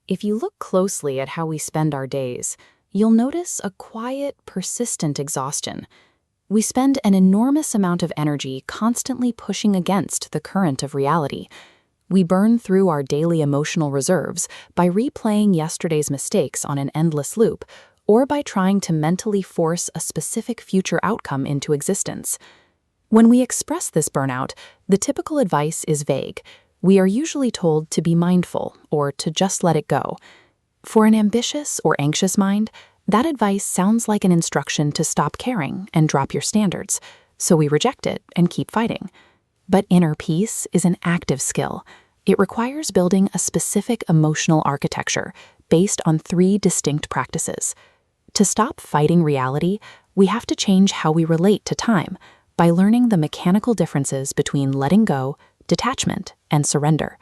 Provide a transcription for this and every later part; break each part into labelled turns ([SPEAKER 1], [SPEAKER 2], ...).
[SPEAKER 1] If you look closely at how we spend our days, you'll notice a quiet, persistent exhaustion. We spend an enormous amount of energy constantly pushing against the current of reality. We burn through our daily emotional reserves by replaying yesterday's mistakes on an endless loop, or by trying to mentally force a specific future outcome into existence. When we express this burnout, the typical advice is vague. We are usually told to be mindful or to just let it go. For an ambitious or anxious mind, that advice sounds like an instruction to stop caring and drop your standards, so we reject it and keep fighting. But inner peace is an active skill. It requires building a specific emotional architecture based on 3 distinct practices. To stop fighting reality, we have to change how we relate to time by learning the mechanical differences between letting go, detachment, and surrender.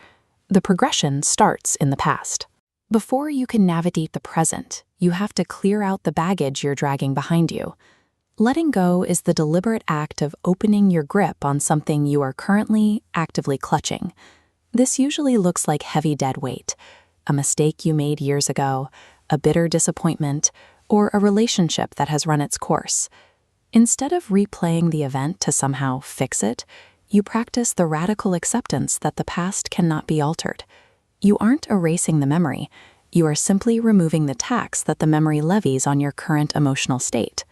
[SPEAKER 1] The progression starts in the past. Before you can navigate the present, you have to clear out the baggage you're dragging behind you. Letting go is the deliberate act of opening your grip on something you are currently actively clutching. This usually looks like heavy dead weight, a mistake you made years ago, a bitter disappointment, or a relationship that has run its course. Instead of replaying the event to somehow fix it, you practice the radical acceptance that the past cannot be altered. You aren't erasing the memory, you are simply removing the tax that the memory levies on your current emotional state.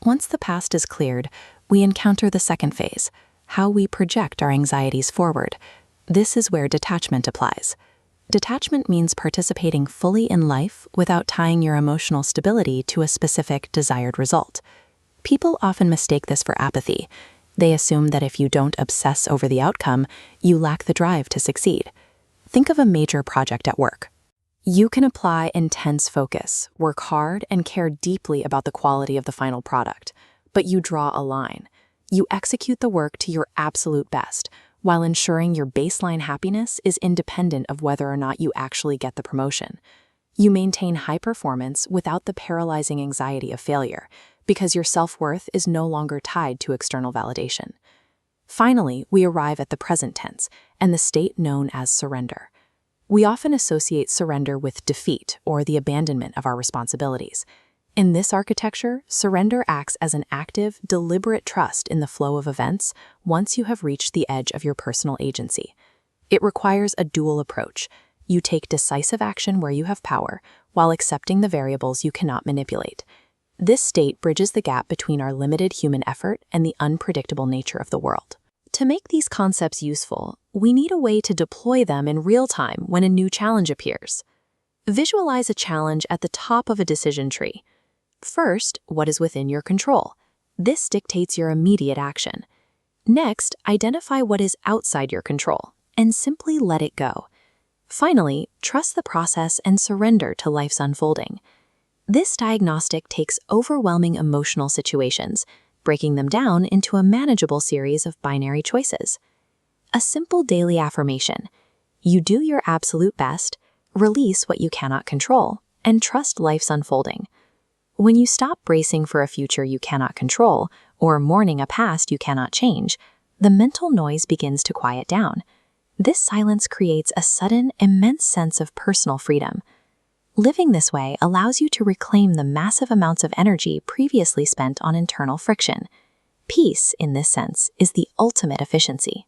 [SPEAKER 1] Once the past is cleared, we encounter the second phase, how we project our anxieties forward. This is where detachment applies. Detachment means participating fully in life without tying your emotional stability to a specific desired result. People often mistake this for apathy. They assume that if you don't obsess over the outcome, you lack the drive to succeed. Think of a major project at work. You can apply intense focus, work hard, and care deeply about the quality of the final product, but you draw a line. You execute the work to your absolute best, while ensuring your baseline happiness is independent of whether or not you actually get the promotion. You maintain high performance without the paralyzing anxiety of failure, because your self-worth is no longer tied to external validation. Finally, we arrive at the present tense and the state known as surrender. We often associate surrender with defeat or the abandonment of our responsibilities. In this architecture, surrender acts as an active, deliberate trust in the flow of events once you have reached the edge of your personal agency. It requires a dual approach. You take decisive action where you have power, while accepting the variables you cannot manipulate. This state bridges the gap between our limited human effort and the unpredictable nature of the world. To make these concepts useful, we need a way to deploy them in real time when a new challenge appears. Visualize a challenge at the top of a decision tree. First, what is within your control? This dictates your immediate action. Next, identify what is outside your control and simply let it go. Finally, trust the process and surrender to life's unfolding. This diagnostic takes overwhelming emotional situations, breaking them down into a manageable series of binary choices. A simple daily affirmation: you do your absolute best, release what you cannot control, and trust life's unfolding. When you stop bracing for a future you cannot control, or mourning a past you cannot change, the mental noise begins to quiet down. This silence creates a sudden, immense sense of personal freedom. Living this way allows you to reclaim the massive amounts of energy previously spent on internal friction. Peace, in this sense, is the ultimate efficiency.